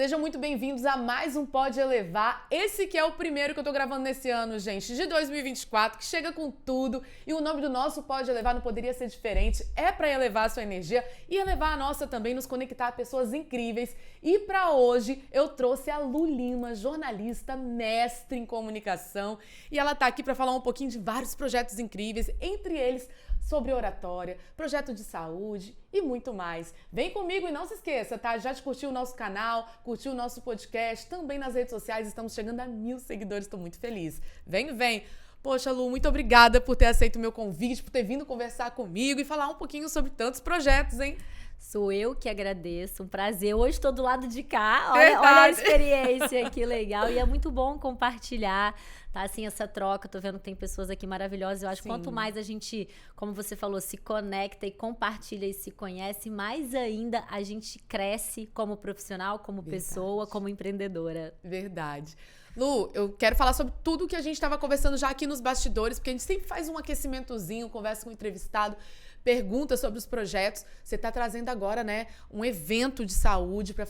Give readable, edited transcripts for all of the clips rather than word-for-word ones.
Sejam muito bem-vindos a mais um Pode Elevar. Esse que é o primeiro que eu tô gravando nesse ano, gente, de 2024, que chega com tudo. E o nome do nosso Pode Elevar não poderia ser diferente. É para elevar a sua energia e elevar a nossa também, nos conectar a pessoas incríveis. E para hoje eu trouxe a Lu Lima, jornalista, mestre em comunicação. E ela tá aqui para falar um pouquinho de vários projetos incríveis, entre eles sobre oratória, projeto de saúde e muito mais. Vem comigo e não se esqueça, tá? Já te curtiu o nosso canal, curtiu o nosso podcast, também nas redes sociais, estamos chegando a 1000 seguidores, estou muito feliz. Vem! Poxa, Lu, muito obrigada por ter aceito o meu convite, por ter vindo conversar comigo e falar um pouquinho sobre tantos projetos, hein? Sou eu que agradeço, um prazer. Hoje estou do lado de cá, olha a experiência, que legal. E é muito bom compartilhar, tá? Assim, essa troca, tô vendo que tem pessoas aqui maravilhosas. Eu acho que quanto mais a gente, como você falou, se conecta e compartilha e se conhece, mais ainda a gente cresce como profissional, como pessoa, como empreendedora. Verdade. Lu, eu quero falar sobre tudo que a gente estava conversando já aqui nos bastidores, porque a gente sempre faz um aquecimentozinho, conversa com o entrevistado, pergunta sobre os projetos. Você está trazendo agora, né, um evento de saúde para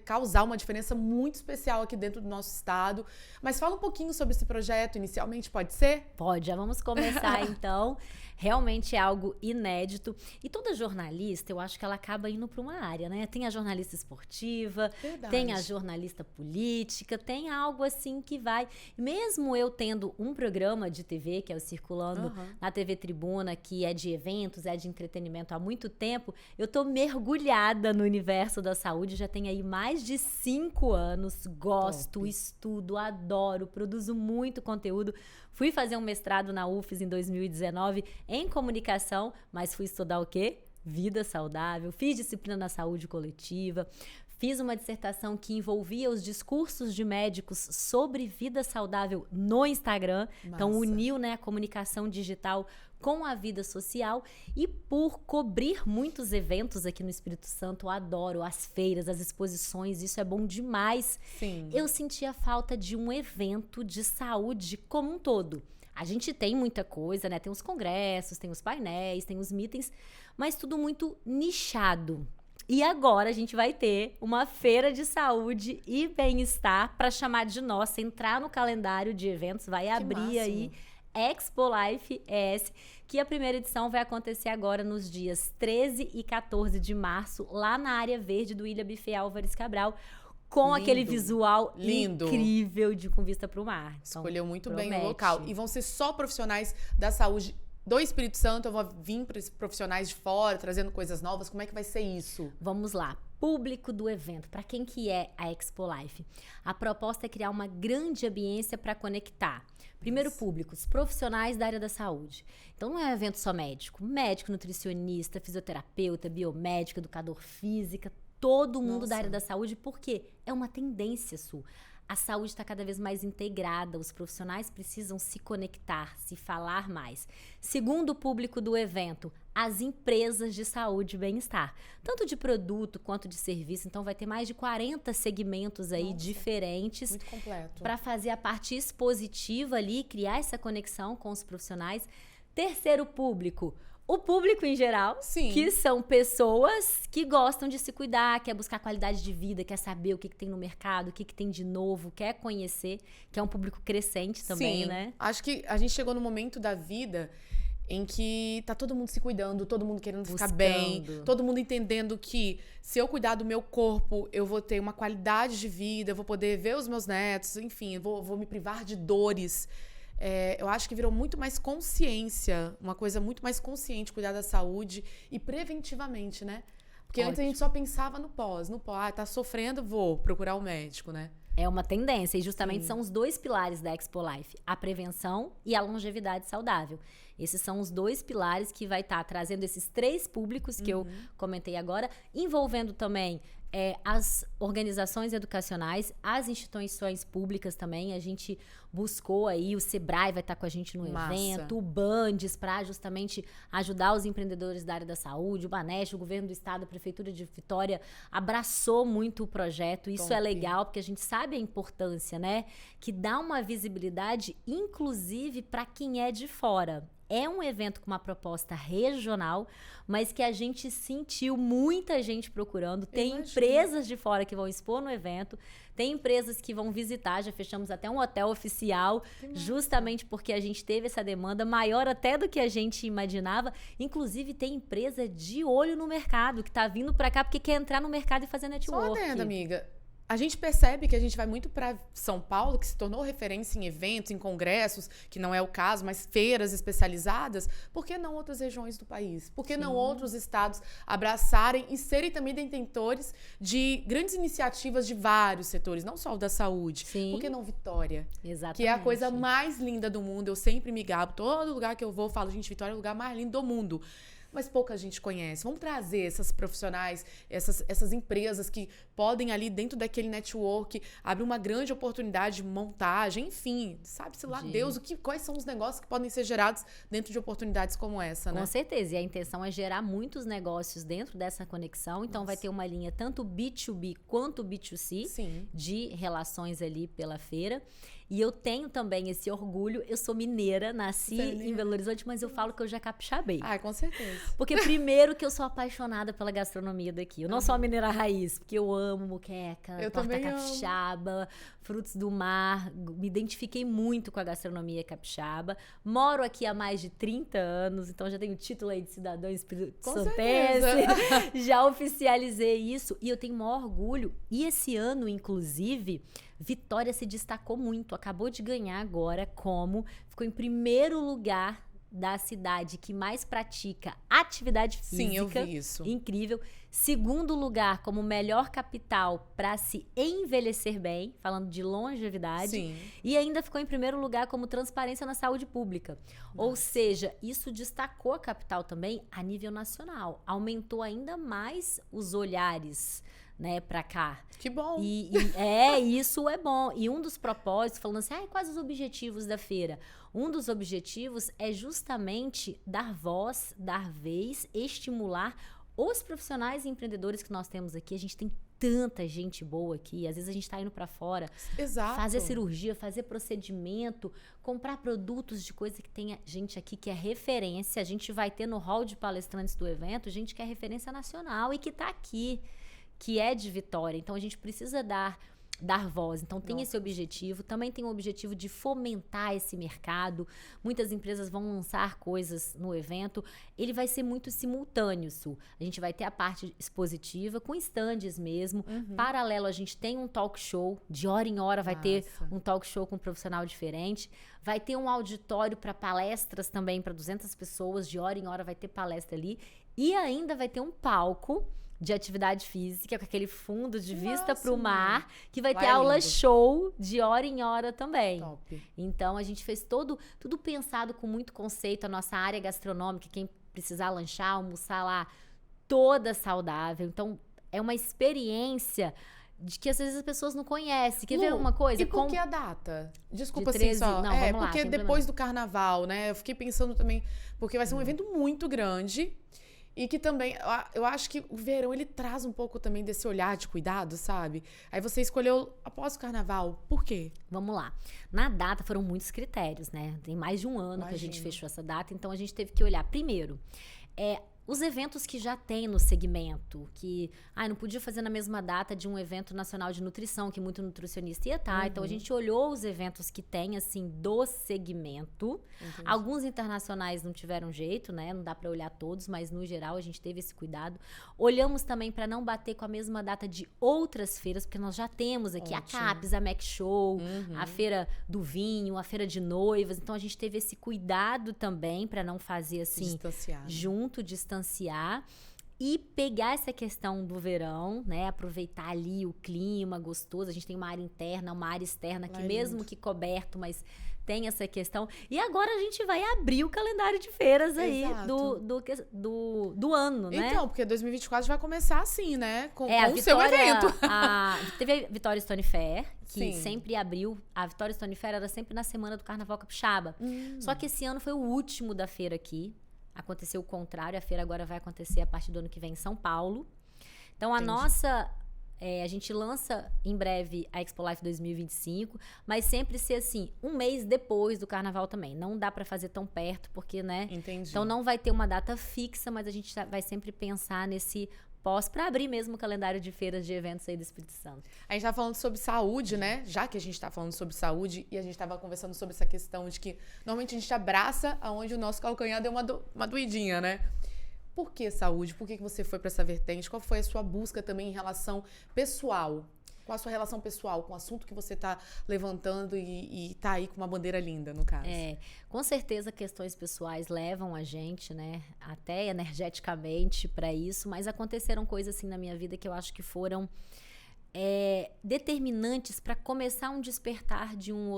causar uma diferença muito especial aqui dentro do nosso estado. Mas fala um pouquinho sobre esse projeto inicialmente, pode ser? Pode, já vamos começar então. Realmente é algo inédito. E toda jornalista, eu acho que ela acaba indo para uma área, né? Tem a jornalista esportiva, tem a jornalista política, tem algo assim que vai... Mesmo eu tendo um programa de TV, que é o Circulando na TV Tribuna, que é de eventos, é de entretenimento há muito tempo, eu tô mergulhada no universo da saúde, já tem aí mais de 5 anos, gosto, estudo, adoro, produzo muito conteúdo. Fui fazer um mestrado na UFES em 2019 em comunicação, mas fui estudar o quê? Vida saudável, fiz disciplina na saúde coletiva, fiz uma dissertação que envolvia os discursos de médicos sobre vida saudável no Instagram. Massa. Então uniu, né, a comunicação digital com a vida social, e por cobrir muitos eventos aqui no Espírito Santo, eu adoro as feiras, as exposições, isso é bom demais. Sim. Eu sentia falta de um evento de saúde como um todo. A gente tem muita coisa, né? Tem os congressos, tem os painéis, tem os meetings, mas tudo muito nichado. E agora a gente vai ter uma feira de saúde e bem-estar para chamar de nossa, entrar no calendário de eventos, vai abrir aí Expo Life ES, que a primeira edição vai acontecer agora nos dias 13 e 14 de março, lá na área verde do Ilha Buffet Álvares Cabral, com aquele visual incrível com vista para o mar. Então, escolheu muito bem o local. E vão ser só profissionais da saúde do Espírito Santo? Eu vou vir para profissionais de fora, trazendo coisas novas? Como é que vai ser isso? Vamos lá. Público do evento, para quem que é a Expo Life? A proposta é criar uma grande ambiência para conectar. Primeiro público, os profissionais da área da saúde. Então não é um evento só médico, nutricionista, fisioterapeuta, biomédico, educador física, todo mundo da área da saúde, porque é uma tendência, Su. A saúde está cada vez mais integrada, os profissionais precisam se conectar, se falar mais. Segundo público do evento, as empresas de saúde e bem-estar, tanto de produto quanto de serviço. Então vai ter mais de 40 segmentos aí diferentes para fazer a parte expositiva ali, criar essa conexão com os profissionais. Terceiro público, o público em geral, que são pessoas que gostam de se cuidar, quer buscar qualidade de vida, quer saber o que tem no mercado, o que tem de novo, quer conhecer, que é um público crescente também, né? Acho que a gente chegou no momento da vida em que tá todo mundo se cuidando, todo mundo querendo ficar bem, todo mundo entendendo que se eu cuidar do meu corpo, eu vou ter uma qualidade de vida, eu vou poder ver os meus netos, enfim, eu vou me privar de dores. Eu acho que virou muito mais consciência, uma coisa muito mais consciente, cuidar da saúde e preventivamente, né? Porque antes a gente só pensava no pós, tá sofrendo, vou procurar o médico, né? É uma tendência e justamente são os dois pilares da Expo Life, a prevenção e a longevidade saudável. Esses são os dois pilares que vai estar trazendo esses 3 públicos que eu comentei agora, envolvendo também as organizações educacionais, as instituições públicas também. A gente buscou aí, o Sebrae vai estar com a gente no evento, o Bandes, para justamente ajudar os empreendedores da área da saúde, o Banesp, o governo do estado, a prefeitura de Vitória abraçou muito o projeto. Isso é legal, porque a gente sabe a importância, né? Que dá uma visibilidade, inclusive, para quem é de fora. é um evento com uma proposta regional, mas que a gente sentiu muita gente procurando. Tem empresas de fora que vão expor no evento, tem empresas que vão visitar, já fechamos até um hotel oficial, justamente porque a gente teve essa demanda maior até do que a gente imaginava. Inclusive, tem empresa de olho no mercado, que tá vindo para cá porque quer entrar no mercado e fazer network. Só adendo, amiga. A gente percebe que a gente vai muito para São Paulo, que se tornou referência em eventos, em congressos, que não é o caso, mas feiras especializadas. Por que não outras regiões do país? Por que não outros estados abraçarem e serem também detentores de grandes iniciativas de vários setores, não só o da saúde? Sim. Por que não Vitória? Exatamente. Que é a coisa mais linda do mundo. Eu sempre me gabo. Todo lugar que eu vou, eu falo, gente, Vitória é o lugar mais lindo do mundo. Mas pouca gente conhece. Vamos trazer essas profissionais, essas empresas que podem ali dentro daquele network abrir uma grande oportunidade de montagem, enfim, sabe-se lá Deus, quais são os negócios que podem ser gerados dentro de oportunidades como essa, né? Com certeza, e a intenção é gerar muitos negócios dentro dessa conexão, então vai ter uma linha tanto B2B quanto B2C de relações ali pela feira. E eu tenho também esse orgulho, eu sou mineira, nasci em Belo Horizonte, mas eu falo que eu já capixabei. Ah, com certeza. Porque primeiro que eu sou apaixonada pela gastronomia daqui. Eu não sou uma mineira raiz, porque eu amo moqueca, torta capixaba, frutos do mar. Me identifiquei muito com a gastronomia capixaba. Moro aqui há mais de 30 anos, então já tenho título aí de cidadão espírito-santense. Já oficializei isso e eu tenho o maior orgulho. E esse ano, inclusive, Vitória se destacou muito. Acabou de ganhar agora ficou em primeiro lugar da cidade que mais pratica atividade física. Sim, eu vi isso. Incrível. Segundo lugar, como melhor capital para se envelhecer bem, falando de longevidade. Sim. E ainda ficou em primeiro lugar como transparência na saúde pública. Ou seja, isso destacou a capital também a nível nacional. Aumentou ainda mais os olhares, né, pra cá. Que bom. Isso é bom. E um dos propósitos, falando assim, quais os objetivos da feira? Um dos objetivos é justamente dar voz, dar vez, estimular os profissionais e empreendedores que nós temos aqui. A gente tem tanta gente boa aqui. Às vezes a gente tá indo pra fora. Exato. Fazer cirurgia, fazer procedimento, comprar produtos de coisa que tenha gente aqui que é referência. A gente vai ter no hall de palestrantes do evento gente que é referência nacional e que tá aqui, que é de Vitória. Então, a gente precisa dar voz. Então, tem esse objetivo. Também tem o objetivo de fomentar esse mercado. Muitas empresas vão lançar coisas no evento. Ele vai ser muito simultâneo, Su. A gente vai ter a parte expositiva, com estandes mesmo. Paralelo, a gente tem um talk show. De hora em hora vai ter um talk show com um profissional diferente. Vai ter um auditório para palestras também, para 200 pessoas. De hora em hora vai ter palestra ali. E ainda vai ter um palco de atividade física, com aquele fundo de vista para o mar, que vai ter aula show de hora em hora também. Top. Então, a gente fez tudo pensado com muito conceito. A nossa área gastronômica, quem precisar lanchar, almoçar lá, toda saudável. Então, é uma experiência de que às vezes as pessoas não conhecem. Quer ver uma coisa? E por que a data? Desculpa, de 13... assim, só. Não, vamos lá, porque depois do carnaval, né? Eu fiquei pensando também, porque vai ser um evento muito grande. E que também, eu acho que o verão, ele traz um pouco também desse olhar de cuidado, sabe? Aí você escolheu após o carnaval. Por quê? Vamos lá. Na data foram muitos critérios, né? Tem mais de um ano que a gente fechou essa data, então a gente teve que olhar. Primeiro, os eventos que já tem no segmento, que não podia fazer na mesma data de um evento nacional de nutrição, que muito nutricionista ia estar. Então, a gente olhou os eventos que tem, assim, do segmento. Entendi. Alguns internacionais não tiveram jeito, né? Não dá para olhar todos, mas, no geral, a gente teve esse cuidado. Olhamos também para não bater com a mesma data de outras feiras, porque nós já temos aqui a CAPES, a Mac Show, a Feira do Vinho, a Feira de Noivas. Então, a gente teve esse cuidado também para não fazer, assim, distanciar e pegar essa questão do verão, né? Aproveitar ali o clima gostoso. A gente tem uma área interna, uma área externa, que mesmo que coberto, mas tem essa questão. E agora a gente vai abrir o calendário de feiras aí do ano, né? Então, porque 2024 vai começar assim, né? Com o seu evento. Teve a Vitória Stone Fair, que sempre abriu. A Vitória Stone Fair era sempre na semana do Carnaval Capixaba. Só que esse ano foi o último da feira aqui. Aconteceu o contrário, a feira agora vai acontecer a partir do ano que vem em São Paulo. Então, a nossa a gente lança em breve a Expo Life 2025, mas sempre ser assim, um mês depois do carnaval também. Não dá pra fazer tão perto, porque, né? Entendi. Então não vai ter uma data fixa, mas a gente vai sempre pensar nesse para abrir mesmo o calendário de feiras de eventos aí do Espírito Santo. A gente tá falando sobre saúde, né? Já que a gente tá falando sobre saúde e a gente tava conversando sobre essa questão de que normalmente a gente abraça aonde o nosso calcanhar deu uma doidinha, né? Por que saúde? Por que você foi para essa vertente? Qual foi a sua busca também em relação pessoal? Qual a sua relação pessoal com o assunto que você tá levantando e tá aí com uma bandeira linda, no caso? Com certeza questões pessoais levam a gente, né, até energeticamente para isso, mas aconteceram coisas assim na minha vida que eu acho que foram determinantes para começar um despertar de um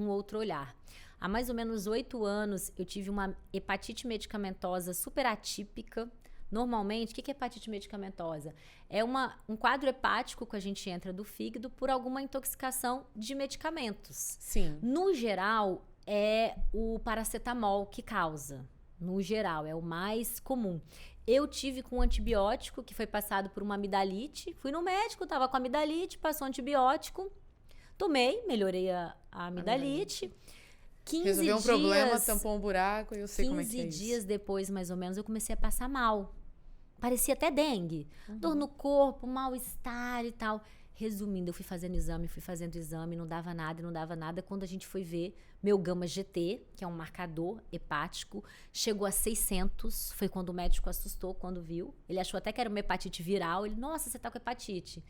outro olhar. Há mais ou menos 8 anos, eu tive uma hepatite medicamentosa super atípica. Normalmente, o que é hepatite medicamentosa? É um quadro hepático que a gente entra do fígado por alguma intoxicação de medicamentos. Sim. No geral, é o paracetamol que causa. No geral, é o mais comum. Eu tive com um antibiótico que foi passado por uma amidalite. Fui no médico, tava com amidalite, passou antibiótico. Tomei, melhorei a amidalite. 15 Resolveu um dias, problema, tampou um buraco e eu sei como é que é isso. 15 dias depois, mais ou menos, eu comecei a passar mal. Parecia até dengue. Dor no corpo, mal-estar e tal. Resumindo, eu fui fazendo exame, não dava nada. Quando a gente foi ver, meu gama GT, que é um marcador hepático, chegou a 600. Foi quando o médico assustou, quando viu. Ele achou até que era uma hepatite viral. Ele, nossa, você tá com hepatite.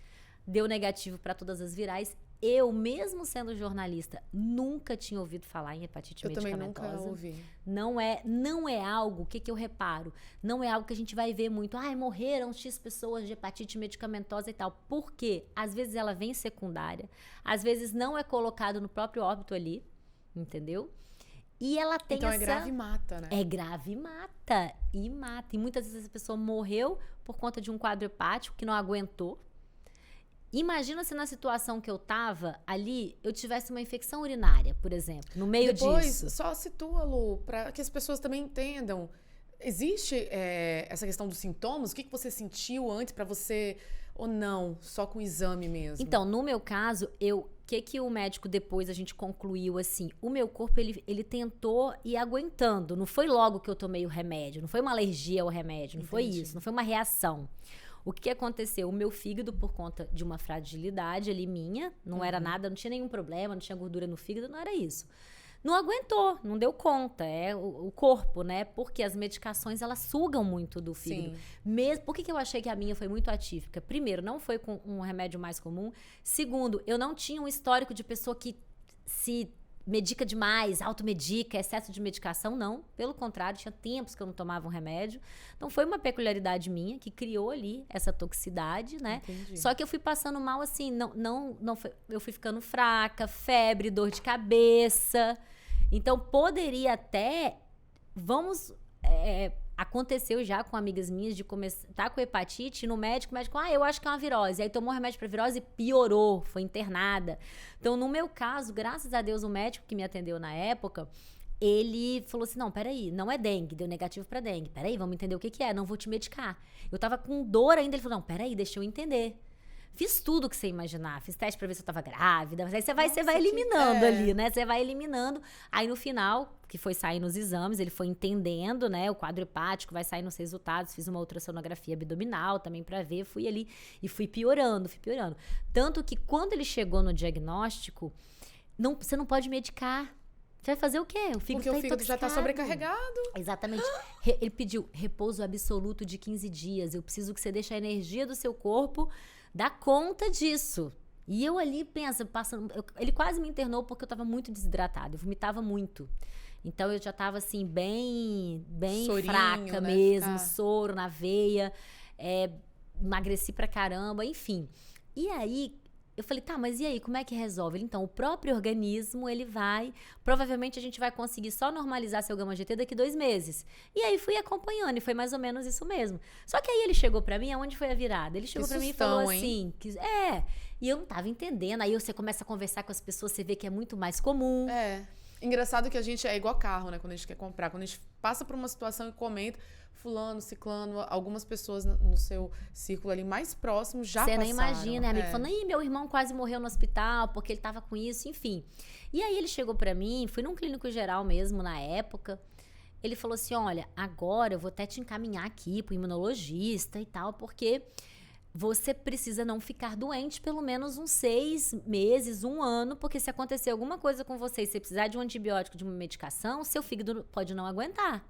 Deu negativo para todas as virais. Eu, mesmo sendo jornalista, nunca tinha ouvido falar em hepatite medicamentosa. Eu também nunca ouvi. Não é algo, o que eu reparo? Não é algo que a gente vai ver muito. Morreram X pessoas de hepatite medicamentosa e tal. Por quê? Às vezes ela vem secundária, às vezes não é colocado no próprio óbito ali, entendeu? E ela tem então é grave e mata, né? É grave e mata. E muitas vezes essa pessoa morreu por conta de um quadro hepático que não aguentou. Imagina se na situação que eu tava ali, eu tivesse uma infecção urinária, por exemplo, no meio disso. Depois, só situa, Lu, para que as pessoas também entendam. Existe essa questão dos sintomas? O que você sentiu antes para você, ou não, só com o exame mesmo? Então, no meu caso, o que o médico depois a gente concluiu assim? O meu corpo, ele tentou ir aguentando. Não foi logo que eu tomei o remédio, não foi uma alergia ao remédio, não foi isso, não foi uma reação. O que aconteceu? O meu fígado, por conta de uma fragilidade ali minha, não era nada, não tinha nenhum problema, não tinha gordura no fígado, não era isso. Não aguentou, não deu conta, o corpo, né? Porque as medicações, elas sugam muito do fígado. Mesmo, por que eu achei que a minha foi muito atípica? Primeiro, não foi com um remédio mais comum. Segundo, eu não tinha um histórico de pessoa que se medica demais, automedica, excesso de medicação, não. Pelo contrário, tinha tempos que eu não tomava um remédio. Então, foi uma peculiaridade minha que criou ali essa toxicidade, né? Entendi. Só que eu fui passando mal assim, não foi, eu fui ficando fraca, febre, dor de cabeça. Então, poderia até, aconteceu já com amigas minhas de começar com hepatite, no médico, o médico, eu acho que é uma virose. Aí tomou remédio para virose e piorou, foi internada. Então, no meu caso, graças a Deus, o médico que me atendeu na época, ele falou assim, não, peraí, não é dengue, deu negativo para dengue. Peraí, vamos entender o que é, não vou te medicar. Eu tava com dor ainda, ele falou, não, peraí, deixa eu entender. Fiz tudo que você imaginar. Fiz teste pra ver se eu tava grávida. Aí você vai eliminando ali, né? Você vai eliminando. Aí no final, que foi sair nos exames, ele foi entendendo, né? O quadro hepático, vai sair nos resultados. Fiz uma ultrassonografia abdominal também pra ver. Fui ali e fui piorando. Tanto que quando ele chegou no diagnóstico, você não pode medicar. Você vai fazer o quê? O fígado Porque o fígado já tá sobrecarregado. Exatamente. Ele pediu repouso absoluto de 15 dias. Eu preciso que você deixe a energia do seu corpo dar conta disso. E eu ali, ele quase me internou porque eu tava muito desidratada, eu vomitava muito. Então eu já tava assim, bem Sorinho, fraca, né? mesmo, soro na veia, emagreci pra caramba, enfim. E aí, eu falei, tá, mas e aí, como é que resolve? Ele, então, o próprio organismo, provavelmente a gente vai conseguir só normalizar seu gama GT daqui 2 meses. E aí fui acompanhando, e foi mais ou menos isso mesmo. Só que aí ele chegou pra mim, aonde foi a virada? Ele chegou pra mim e falou assim, e eu não tava entendendo. Aí você começa a conversar com as pessoas, você vê que é muito mais comum. Engraçado que a gente é igual carro, né? Quando a gente quer comprar. Quando a gente passa por uma situação e comenta, fulano, ciclano, algumas pessoas no seu círculo ali mais próximo já passaram. Você nem imagina, né? Amigo falando, ih, meu irmão quase morreu no hospital porque ele tava com isso, enfim. E aí ele chegou pra mim, fui num clínico geral mesmo na época. Ele falou assim, olha, agora eu vou até te encaminhar aqui pro imunologista e tal, porque você precisa não ficar doente pelo menos uns 6 meses, 1 ano, porque se acontecer alguma coisa com você e você precisar de um antibiótico, de uma medicação, seu fígado pode não aguentar.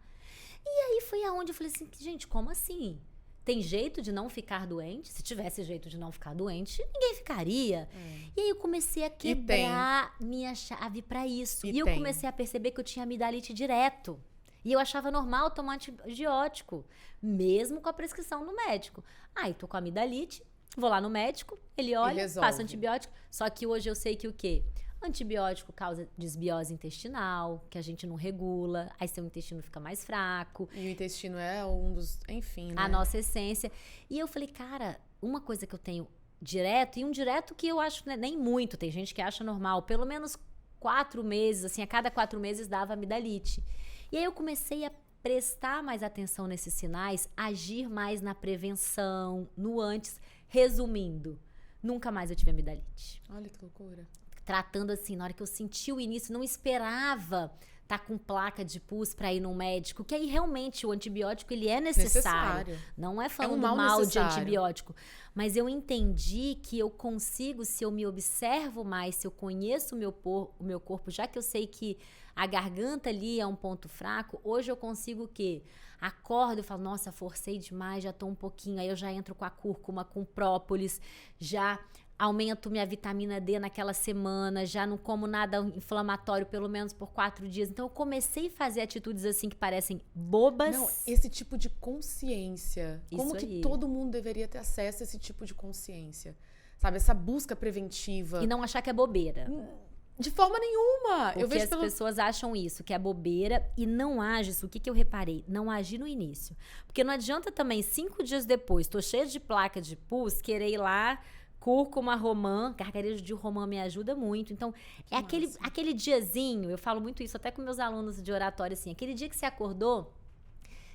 E aí foi aonde eu falei assim, gente, como assim? Tem jeito de não ficar doente? Se tivesse jeito de não ficar doente, ninguém ficaria. E aí eu comecei a quebrar minha chave pra isso. E eu comecei a perceber que eu tinha amidalite direto. E eu achava normal tomar antibiótico, mesmo com a prescrição do médico. Aí tô com amidalite, vou lá no médico, ele olha, passa antibiótico. Só que hoje eu sei que o quê? Antibiótico causa desbiose intestinal, que a gente não regula, aí seu intestino fica mais fraco. E o intestino é um dos, enfim, né? A nossa essência. E eu falei, cara, uma coisa que eu tenho direto, e um direto que eu acho nem muito, tem gente que acha normal, pelo menos 4 meses, assim, a cada 4 meses dava amidalite. E aí eu comecei a prestar mais atenção nesses sinais, agir mais na prevenção, no antes. Resumindo, nunca mais eu tive amidalite. Olha que loucura. Tratando assim, na hora que eu senti o início, não esperava tá com placa de pus para ir num médico, que aí realmente o antibiótico ele é necessário. Não é falando mal de antibiótico, mas eu entendi que eu consigo, se eu me observo mais, se eu conheço o meu corpo, já que eu sei que a garganta ali é um ponto fraco, hoje eu consigo o quê? Acordo e falo, nossa, forcei demais, já tô um pouquinho, aí eu já entro com a cúrcuma, com própolis, já aumento minha vitamina D naquela semana, já não como nada inflamatório pelo menos por 4 dias. Então eu comecei a fazer atitudes assim que parecem bobas. Não, esse tipo de consciência. Isso como aí. Que todo mundo deveria ter acesso a esse tipo de consciência? Sabe, essa busca preventiva. E não achar que é bobeira. De forma nenhuma. Porque as pessoas acham isso, que é bobeira, e não age isso. O que eu reparei? Não agir no início. Porque não adianta também, 5 dias depois, tô cheia de placa de pus, querer ir lá, cúrcuma, romã, gargarejo de romã me ajuda muito. Então, é aquele diazinho, eu falo muito isso até com meus alunos de oratório, assim, aquele dia que você acordou,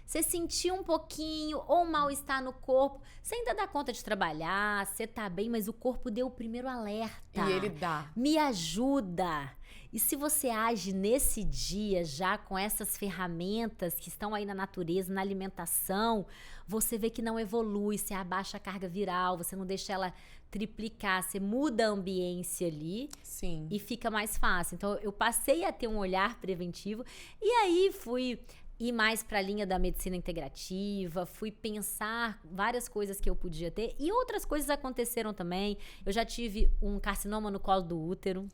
você sentiu um pouquinho ou um mal-estar no corpo, você ainda dá conta de trabalhar, você tá bem, mas o corpo deu o primeiro alerta. E ele dá. Me ajuda. E se você age nesse dia já com essas ferramentas que estão aí na natureza, na alimentação, você vê que não evolui, você abaixa a carga viral, você não deixa ela triplicar, você muda a ambiência ali. Sim. E fica mais fácil. Então, eu passei a ter um olhar preventivo e aí fui ir mais para a linha da medicina integrativa, fui pensar várias coisas que eu podia ter e outras coisas aconteceram também. Eu já tive um carcinoma no colo do útero,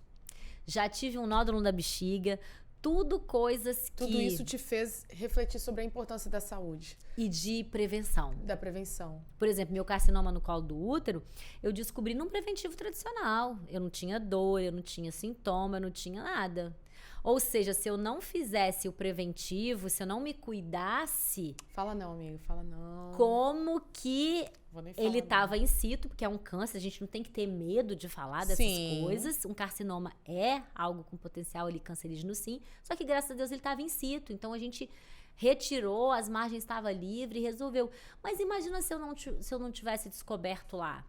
já tive um nódulo na bexiga, tudo coisas que... Tudo isso te fez refletir sobre a importância da saúde. E de prevenção. Da prevenção. Por exemplo, meu carcinoma no colo do útero, eu descobri num preventivo tradicional. Eu não tinha dor, eu não tinha sintoma, eu não tinha nada. Ou seja, se eu não fizesse o preventivo, se eu não me cuidasse... Fala não, amigo, fala não. Como que ele estava in situ, porque é um câncer, a gente não tem que ter medo de falar dessas coisas. Um carcinoma é algo com potencial ali cancerígeno, sim. Só que, graças a Deus, ele estava in situ. Então, a gente retirou, as margens estavam livres, resolveu. Mas imagina se eu não tivesse descoberto lá.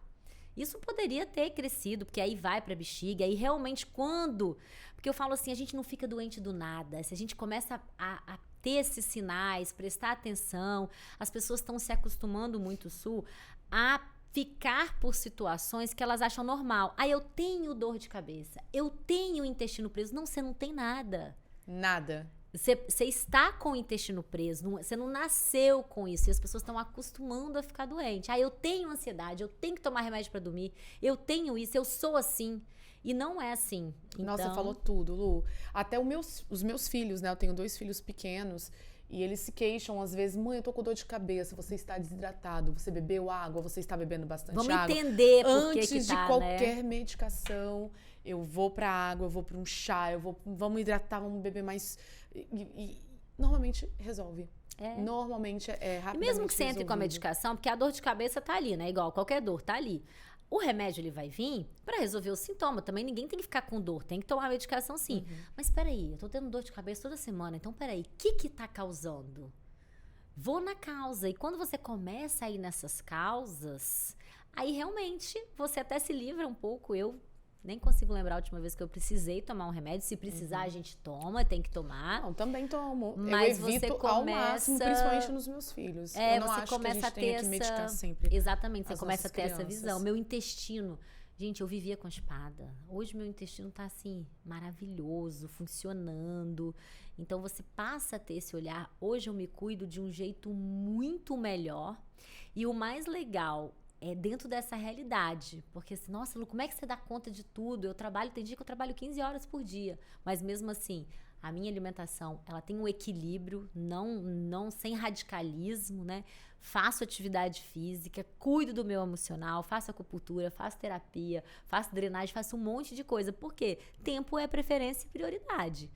Isso poderia ter crescido, porque aí vai pra bexiga, aí realmente quando... Porque eu falo assim, a gente não fica doente do nada. Se a gente começa a ter esses sinais, prestar atenção, as pessoas estão se acostumando muito, Su, a ficar por situações que elas acham normal. Eu tenho dor de cabeça, eu tenho intestino preso. Não, você não tem nada. Nada. Você está com o intestino preso, você não nasceu com isso, e as pessoas estão acostumando a ficar doente. Eu tenho ansiedade, eu tenho que tomar remédio para dormir, eu tenho isso, eu sou assim. E não é assim. Nossa, então... falou tudo, Lu. Até os meus filhos, né? Eu tenho 2 filhos pequenos e eles se queixam às vezes, mãe, eu tô com dor de cabeça, você está desidratado, você bebeu água, você está bebendo bastante água. Vamos entender por que Antes tá, de qualquer medicação, eu vou pra água, eu vou pra um chá, vamos hidratar, vamos beber mais... E normalmente resolve. Normalmente é rapidamente E mesmo que você entre com a medicação, porque a dor de cabeça tá ali, né? Igual qualquer dor, tá ali. O remédio, ele vai vir para resolver o sintoma. Também ninguém tem que ficar com dor, tem que tomar medicação sim. Mas peraí, eu tô tendo dor de cabeça toda semana, então peraí, o que tá causando? Vou na causa. E quando você começa a ir nessas causas, aí realmente você até se livra um pouco. Eu nem consigo lembrar a última vez que eu precisei tomar um remédio. Se precisar, a gente toma, tem que tomar. Não, também tomo. Mas eu evito você começa... ao máximo, principalmente nos meus filhos. Eu não acho que a gente tenha que medicar sempre. Exatamente, você começa a ter crianças. essa visão. Meu intestino, gente, eu vivia com espada. Hoje meu intestino tá assim, maravilhoso, funcionando. Então você passa a ter esse olhar. Hoje eu me cuido de um jeito muito melhor. E o mais legal é dentro dessa realidade. Porque assim, nossa, Lu, como é que você dá conta de tudo? Tem dia que eu trabalho 15 horas por dia. Mas mesmo assim, a minha alimentação, ela tem um equilíbrio, não sem radicalismo, né? Faço atividade física, cuido do meu emocional, faço acupuntura, faço terapia, faço drenagem, faço um monte de coisa. Por quê? Tempo é preferência e prioridade.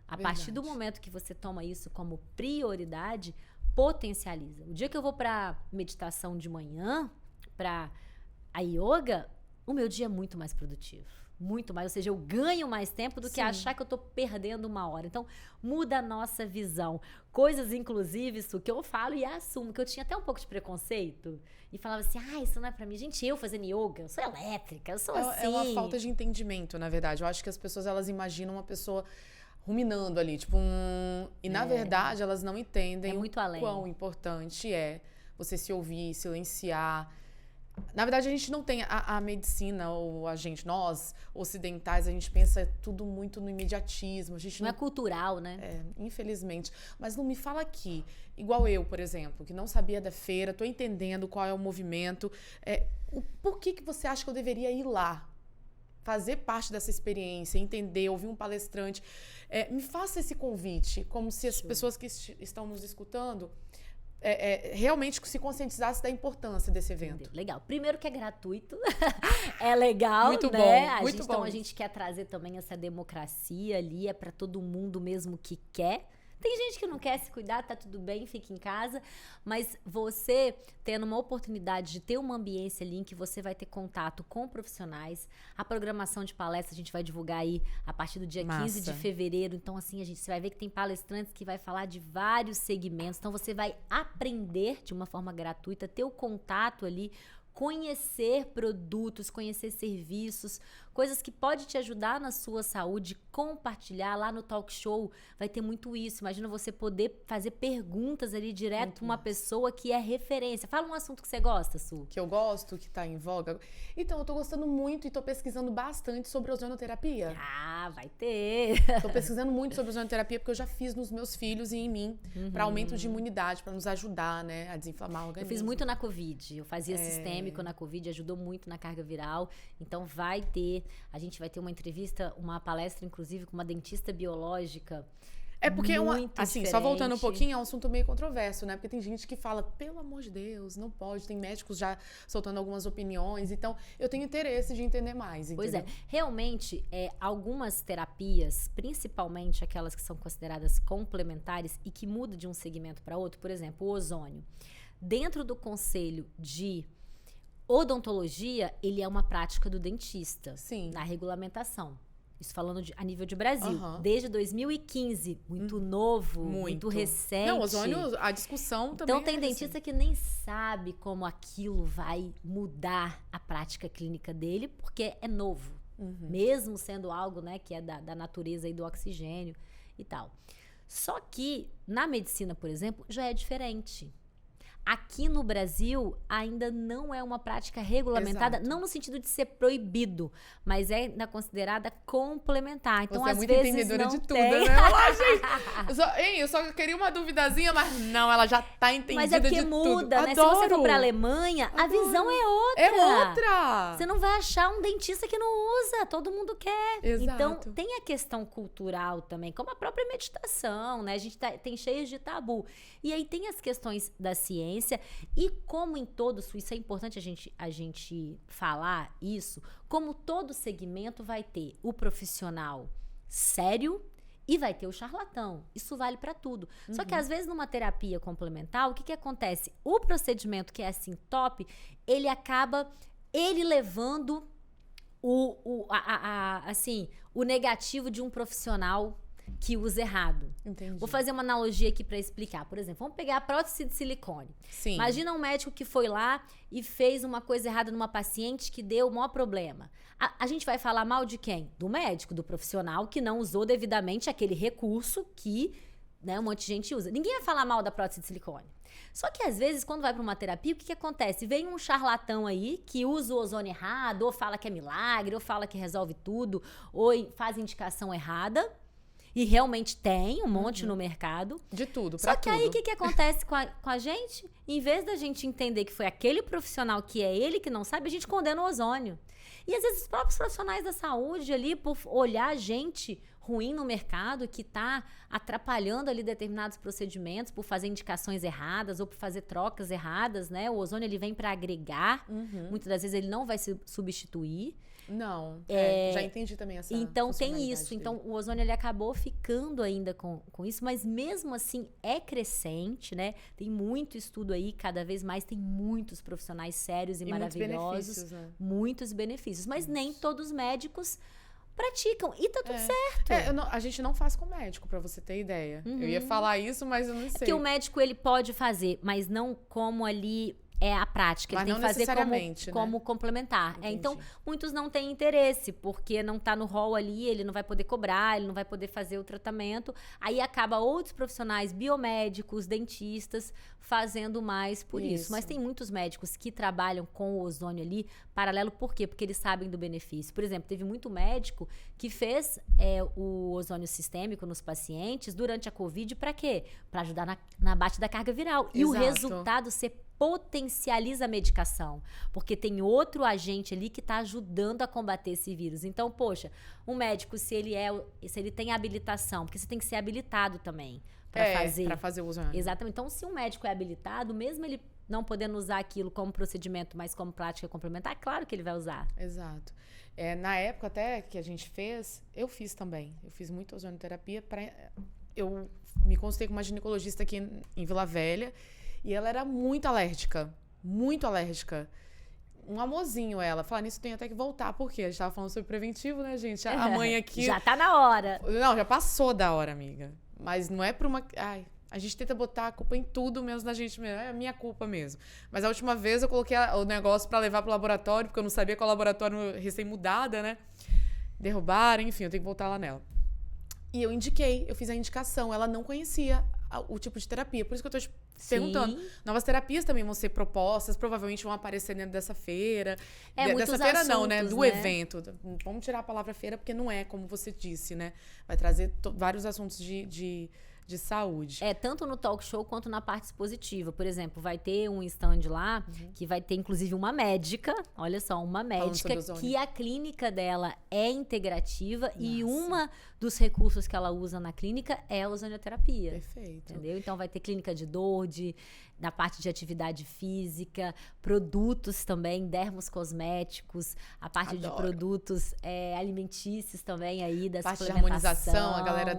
A partir do momento que você toma isso como prioridade, potencializa. O dia que eu vou para meditação de manhã, para a yoga, o meu dia é muito mais produtivo. Muito mais, ou seja, eu ganho mais tempo do que achar que eu tô perdendo uma hora. Então, muda a nossa visão. Coisas, inclusive, isso que eu falo e assumo, que eu tinha até um pouco de preconceito. E falava assim, isso não é pra mim. Gente, eu fazendo yoga, eu sou elétrica, eu sou assim. É uma falta de entendimento, na verdade. Eu acho que as pessoas, elas imaginam uma pessoa ruminando ali, tipo E na verdade, elas não entendem muito além. Quão importante é você se ouvir, silenciar. Na verdade, a gente não tem a medicina, ou nós ocidentais, a gente pensa tudo muito no imediatismo. A gente não é cultural, né? Infelizmente. Mas não me fala aqui, igual eu, por exemplo, que não sabia da feira, tô entendendo qual é o movimento. Por que você acha que eu deveria ir lá? Fazer parte dessa experiência, entender, ouvir um palestrante. Me faça esse convite, como se as pessoas que estão nos escutando realmente se conscientizasse da importância desse evento. Legal. Primeiro que é gratuito. É legal, muito né? Bom, muito bom. Então a gente quer trazer também essa democracia ali, é para todo mundo mesmo que quer. Tem gente que não quer se cuidar, tá tudo bem, fica em casa, mas você tendo uma oportunidade de ter uma ambiência ali em que você vai ter contato com profissionais, a programação de palestra a gente vai divulgar aí a partir do dia 15 de fevereiro, então assim, você vai ver que tem palestrantes que vai falar de vários segmentos, então você vai aprender de uma forma gratuita, ter o contato ali, conhecer produtos, conhecer serviços, coisas que podem te ajudar na sua saúde, compartilhar lá no talk show, vai ter muito isso. Imagina você poder fazer perguntas ali direto para uma pessoa que é referência. Fala um assunto que você gosta, Su. Que eu gosto, que tá em voga. Então, eu tô gostando muito e tô pesquisando bastante sobre ozonoterapia. Vai ter. Tô pesquisando muito sobre ozonoterapia porque eu já fiz nos meus filhos e em mim, para aumento de imunidade, para nos ajudar, né, a desinflamar o organismo. Eu fiz muito na Covid, eu fazia sistêmico na Covid, ajudou muito na carga viral. Então a gente vai ter uma entrevista, uma palestra, inclusive, com uma dentista biológica. Porque assim, só voltando um pouquinho, é um assunto meio controverso, né? Porque tem gente que fala, pelo amor de Deus, não pode. Tem médicos já soltando algumas opiniões. Então, eu tenho interesse de entender mais, entendeu? Pois é. Realmente, algumas terapias, principalmente aquelas que são consideradas complementares e que mudam de um segmento para outro, por exemplo, o ozônio. Dentro do conselho de odontologia, ele é uma prática do dentista. Sim. Na regulamentação. Isso falando a nível de Brasil. Desde 2015. Muito novo, muito recente. Não, ozônio, a discussão também então tem dentista que nem sabe como aquilo vai mudar a prática clínica dele, porque é novo. Mesmo sendo algo, né, que é da natureza e do oxigênio e tal. Só que na medicina, por exemplo, já é diferente. Aqui no Brasil, ainda não é uma prática regulamentada, não no sentido de ser proibido, mas é ainda considerada complementar. Então, você às muito vezes entendedora não de tudo, tem. né? Olá, gente. Eu só queria uma duvidazinha, mas não, ela já tá entendida de tudo. Mas é porque muda, né? Adoro. Se você for pra Alemanha, a visão é outra. É outra! Você não vai achar um dentista que não usa, todo mundo quer. Exato. Então, tem a questão cultural também, como a própria meditação, né? A gente tem cheios de tabu. E aí tem as questões da ciência. E como em todos, isso é importante a gente falar isso, como todo segmento vai ter o profissional sério e vai ter o charlatão. Isso vale para tudo. Só que às vezes numa terapia complementar, o que acontece? O procedimento que é assim top, ele acaba ele levando assim, o negativo de um profissional que usa errado. Entendi. Vou fazer uma analogia aqui para explicar. Por exemplo, vamos pegar a prótese de silicone. Sim. Imagina um médico que foi lá e fez uma coisa errada numa paciente que deu o maior problema. A gente vai falar mal de quem? Do médico, do profissional que não usou devidamente aquele recurso que, né, um monte de gente usa. Ninguém vai falar mal da prótese de silicone. Só que às vezes, quando vai para uma terapia, o que acontece? Vem um charlatão aí que usa o ozônio errado, ou fala que é milagre, ou fala que resolve tudo, ou faz indicação errada. E realmente tem um monte no mercado. De tudo, pra tudo. Só que aí, o que acontece com a gente? Em vez da gente entender que foi aquele profissional que é ele que não sabe, a gente condena o ozônio. E às vezes os próprios profissionais da saúde ali, por olhar gente ruim no mercado, que tá atrapalhando ali determinados procedimentos, por fazer indicações erradas ou por fazer trocas erradas, né? O ozônio, ele vem para agregar. Muitas das vezes ele não vai se substituir. Não, já entendi também essa Então tem isso, dele. então o ozônio ele acabou ficando ainda com isso, mas mesmo assim é crescente, né? Tem muito estudo aí, cada vez mais tem muitos profissionais sérios e maravilhosos, muitos benefícios, mas nem todos os médicos praticam, e tá tudo certo. A gente não faz com médico, pra você ter ideia. Eu ia falar isso, mas eu não sei. Porque o médico ele pode fazer, mas não como ali é a prática, ele tem que fazer como complementar. Então, muitos não têm interesse, porque não tá no rol ali, ele não vai poder cobrar, ele não vai poder fazer o tratamento. Aí acaba outros profissionais, biomédicos, dentistas, fazendo mais por isso. Mas tem muitos médicos que trabalham com o ozônio ali, paralelo, por quê? Porque eles sabem do benefício. Por exemplo, teve muito médico que fez o ozônio sistêmico nos pacientes durante a Covid, para quê? Para ajudar na baixa da carga viral. E o resultado ser potencializa a medicação, porque tem outro agente ali que está ajudando a combater esse vírus. Então, poxa, um médico, se ele tem habilitação, porque você tem que ser habilitado também para fazer o ozônio. Exatamente. Então, se um médico é habilitado, mesmo ele não podendo usar aquilo como procedimento, mas como prática complementar, claro que ele vai usar. Exato. Na época até que a gente fez, eu fiz também. Eu fiz muito ozonioterapia. Eu me consultei com uma ginecologista aqui em Vila Velha, e ela era muito alérgica. Muito alérgica. Um amorzinho ela. Falar nisso, tem até que voltar. Por quê? A gente tava falando sobre preventivo, né, gente? A mãe aqui... Já tá na hora. Não, já passou da hora, amiga. Mas não é pra uma... Ai, a gente tenta botar a culpa em tudo, menos na gente mesmo. É a minha culpa mesmo. Mas a última vez eu coloquei o negócio pra levar pro laboratório, porque eu não sabia qual laboratório recém-mudada, né? Derrubaram, enfim, eu tenho que voltar lá nela. E eu fiz a indicação. Ela não conhecia o tipo de terapia. Por isso que eu tô te perguntando. Novas terapias também vão ser propostas, provavelmente vão aparecer dentro dessa feira. Dessa feira assuntos, não, né? Do evento. Vamos tirar a palavra feira, porque não é, como você disse, né? Vai trazer vários assuntos de saúde. Tanto no talk show quanto na parte expositiva. Por exemplo, vai ter um stand lá que vai ter, inclusive, uma médica. Olha só, uma médica que a clínica dela é integrativa. Nossa. E uma dos recursos que ela usa na clínica é a ozonioterapia. Perfeito. Entendeu? Então vai ter clínica de dor, na parte de atividade física, produtos também, dermos cosméticos, a parte de produtos alimentícios também aí, da parte suplementação. De harmonização, a galera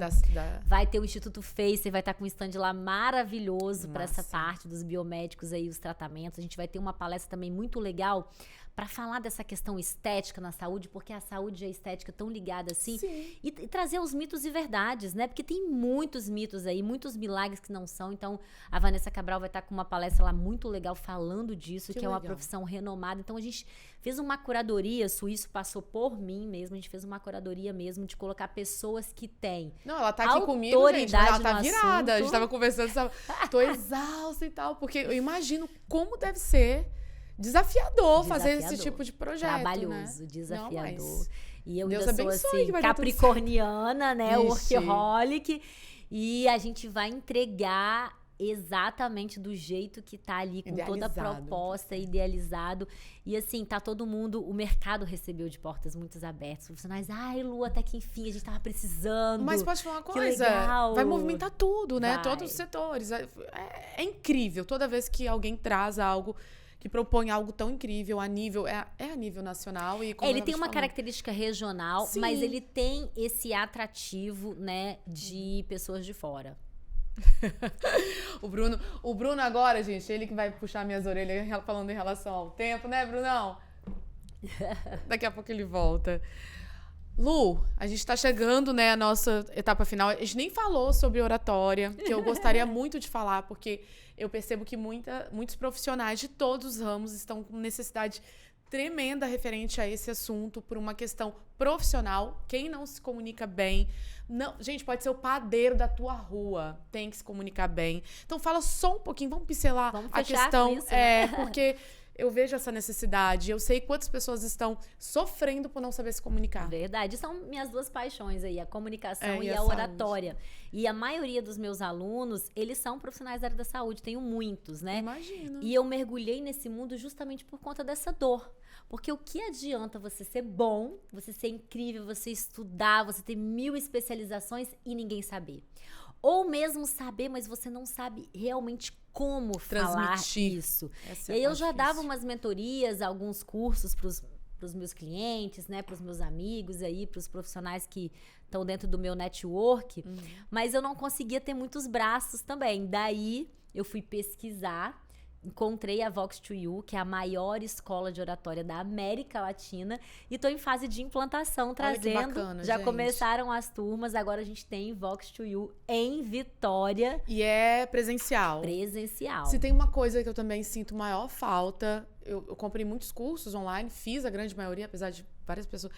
Vai ter o Instituto Face, vai estar com um stand lá maravilhoso para essa parte dos biomédicos aí, os tratamentos. A gente vai ter uma palestra também muito legal para falar dessa questão estética na saúde, porque a saúde e a estética estão ligadas assim, e trazer os mitos e verdades, né? Porque tem muitos mitos aí, muitos milagres que não são. Então, a Vanessa Cabral vai estar com uma palestra lá muito legal falando disso, que é uma profissão renomada. Então, a gente fez uma curadoria, isso passou por mim mesmo, a gente fez uma curadoria mesmo de colocar pessoas que têm. Não, ela tá aqui comigo, gente, ela tá virada. A gente tava conversando, tô exausta e tal, porque eu imagino como deve ser desafiador fazer esse tipo de projeto, trabalhoso, né? Desafiador. E eu Deus ainda sou assim, capricorniana, né? Workaholic. E a gente vai entregar exatamente do jeito que tá ali, com toda a proposta, idealizado. E assim, tá todo mundo, o mercado recebeu de portas muito abertas. Os profissionais, Lu, até que enfim, a gente tava precisando. Mas pode falar uma coisa, legal. Vai movimentar tudo, né? Todos os setores. É incrível, toda vez que alguém traz algo que propõe algo tão incrível a nível a nível nacional e ele tem uma característica regional, mas ele tem esse atrativo, né, de pessoas de fora. O Bruno agora, gente, ele que vai puxar minhas orelhas falando em relação ao tempo, né, Brunão? Daqui a pouco ele volta. Lu, a gente tá chegando, né, à nossa etapa final. A gente nem falou sobre oratória, que eu gostaria muito de falar, porque eu percebo que muitos profissionais de todos os ramos estão com necessidade tremenda referente a esse assunto por uma questão profissional. Quem não se comunica bem, não, gente, pode ser o padeiro da tua rua, tem que se comunicar bem. Então fala só um pouquinho, vamos pincelar a questão, isso, né? porque eu vejo essa necessidade, eu sei quantas pessoas estão sofrendo por não saber se comunicar. Verdade, são minhas duas paixões aí, a comunicação e a saúde. oratória. E a maioria dos meus alunos, eles são profissionais da área da saúde, tenho muitos, né? Imagino. E eu mergulhei nesse mundo justamente por conta dessa dor. Porque o que adianta você ser bom, você ser incrível, você estudar, você ter 1000 especializações e ninguém saber? Ou mesmo saber, mas você não sabe realmente como falar isso. E aí eu já dava umas mentorias, alguns cursos para os meus clientes, né, para os meus amigos aí, para os profissionais que estão dentro do meu network, mas eu não conseguia ter muitos braços também. Daí eu fui pesquisar, encontrei a Vox2U, que é a maior escola de oratória da América Latina, e estou em fase de implantação, trazendo. Olha que bacana, já gente. Começaram as turmas, agora a gente tem Vox2U em Vitória. E é presencial. Presencial. Se tem uma coisa que eu também sinto maior falta, eu comprei muitos cursos online, fiz a grande maioria, apesar de várias pessoas,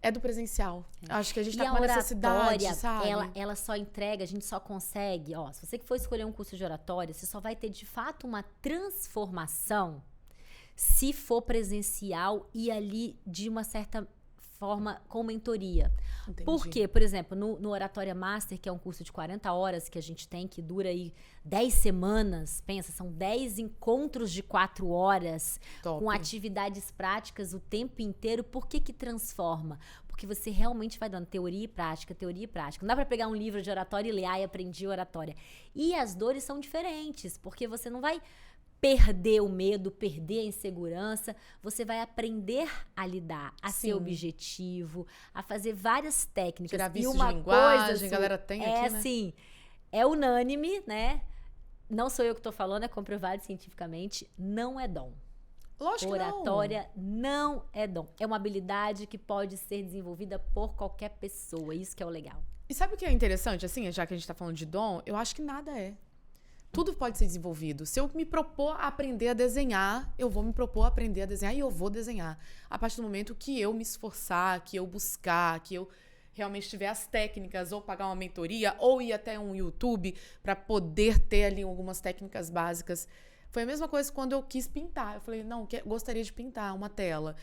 é do presencial. Acho que a gente tá com uma necessidade, sabe? Ela só entrega, a gente só consegue, ó, se você que for escolher um curso de oratória, você só vai ter de fato uma transformação se for presencial e ali de uma certa forma com mentoria. Entendi. Por quê? Por exemplo, no Oratória Master, que é um curso de 40 horas que a gente tem, que dura aí 10 semanas, pensa, são 10 encontros de 4 horas, Top. com atividades práticas o tempo inteiro. Por que transforma? Porque você realmente vai dando teoria e prática, teoria e prática. Não dá pra pegar um livro de oratória e ler, e aprendi oratória. E as dores são diferentes, porque você não vai perder o medo, perder a insegurança, você vai aprender a lidar, a ser objetivo, a fazer várias técnicas. Tirar vícios e uma de linguagem, coisa, a galera tem aqui, né? assim, é unânime, né? Não sou eu que tô falando, é comprovado cientificamente, não é dom. Lógico que não. Oratória não é dom. É uma habilidade que pode ser desenvolvida por qualquer pessoa, isso que é o legal. E sabe o que é interessante, assim, já que a gente tá falando de dom? Eu acho que nada é. Tudo pode ser desenvolvido. Se eu me propor a aprender a desenhar, eu vou me propor a aprender a desenhar e eu vou desenhar. A partir do momento que eu me esforçar, que eu buscar, que eu realmente tiver as técnicas, ou pagar uma mentoria, ou ir até um YouTube para poder ter ali algumas técnicas básicas. Foi a mesma coisa quando eu quis pintar. Eu falei, não, gostaria de pintar uma tela.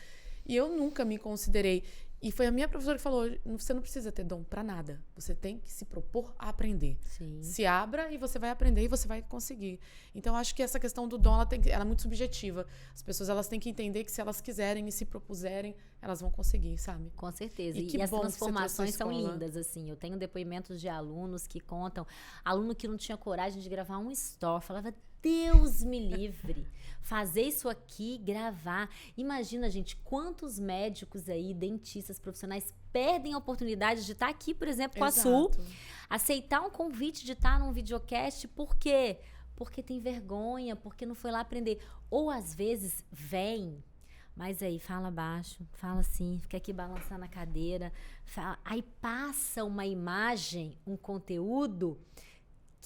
E eu nunca me considerei. E foi a minha professora que falou, você não precisa ter dom pra nada. Você tem que se propor a aprender. Sim. Se abra e você vai aprender e você vai conseguir. Então, acho que essa questão do dom, ela é muito subjetiva. As pessoas, elas têm que entender que se elas quiserem e se propuserem, elas vão conseguir, sabe? Com certeza. E as transformações são lindas, assim. Eu tenho depoimentos de alunos que contam. Aluno que não tinha coragem de gravar um story. Falava, Deus me livre. Fazer isso aqui, gravar. Imagina, gente, quantos médicos aí, dentistas, profissionais perdem a oportunidade de estar aqui, por exemplo, com a Sul. Aceitar um convite de estar num videocast. Por quê? Porque tem vergonha, porque não foi lá aprender. Ou às vezes vem, mas aí fala baixo, fala assim, fica aqui balançando a cadeira. Aí passa uma imagem, um conteúdo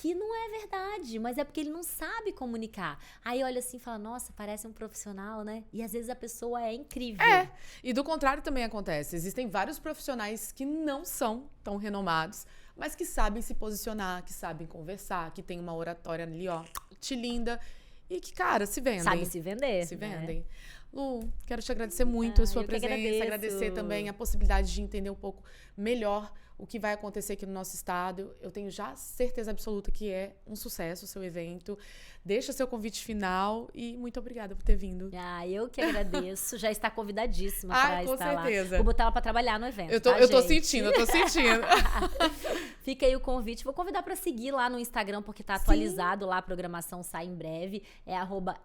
que não é verdade, mas é porque ele não sabe comunicar. Aí olha assim e fala, nossa, parece um profissional, né? E às vezes a pessoa é incrível. É, e do contrário também acontece. Existem vários profissionais que não são tão renomados, mas que sabem se posicionar, que sabem conversar, que tem uma oratória ali, ó, linda, e que, cara, se vendem. Sabe se vender. Se vendem. Lu, quero te agradecer muito a sua presença, agradecer também a possibilidade de entender um pouco melhor o que vai acontecer aqui no nosso estado. Eu tenho já certeza absoluta que é um sucesso o seu evento. Deixa seu convite final e muito obrigada por ter vindo. Eu que agradeço. Já está convidadíssima para estar certeza. Lá. Vou botar ela para trabalhar no evento. Eu tô sentindo. Fica aí o convite. Vou convidar para seguir lá no Instagram, porque tá atualizado lá, a programação sai em breve. É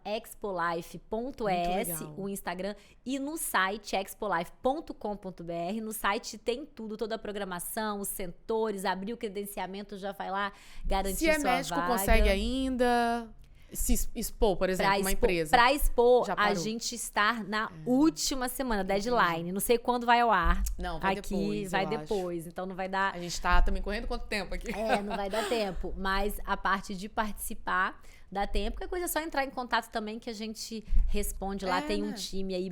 @expolife.es, o Instagram. E no site, expolife.com.br. No site tem tudo, toda a programação, os centores, abrir o credenciamento, já vai lá garantir sua vaga. Se é médico, consegue ainda. se expor, por exemplo, uma empresa? Pra expor, Já a parou? gente está na última semana, deadline. Não sei quando vai ao ar. Não, vai Aqui depois, vai eu depois, então não vai dar. A gente tá também correndo quanto tempo aqui? Não vai dar tempo. Mas a parte de participar dá tempo. Qualquer coisa é só entrar em contato também que a gente responde lá. Tem um né? time aí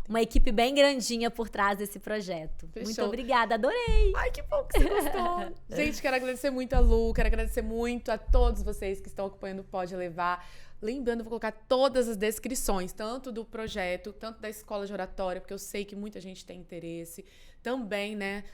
uma equipe bem grandinha por trás desse projeto. Fechou. Muito obrigada, adorei! Ai, que bom que você gostou. Gente, quero agradecer muito a Lu, quero agradecer muito a todos vocês que estão acompanhando o Pode Levar. Lembrando, vou colocar todas as descrições, tanto do projeto, tanto da escola de oratória, porque eu sei que muita gente tem interesse, também, né,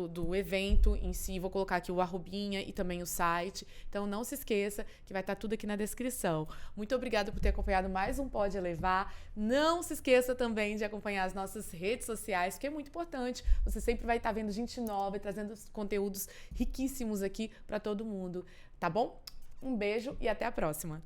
do evento em si. Vou colocar aqui o arrobinha e também o site. Então, não se esqueça que vai estar tudo aqui na descrição. Muito obrigada por ter acompanhado mais um Pode Levar. Não se esqueça também de acompanhar as nossas redes sociais, que é muito importante. Você sempre vai estar vendo gente nova e trazendo conteúdos riquíssimos aqui para todo mundo, tá bom? Um beijo e até a próxima!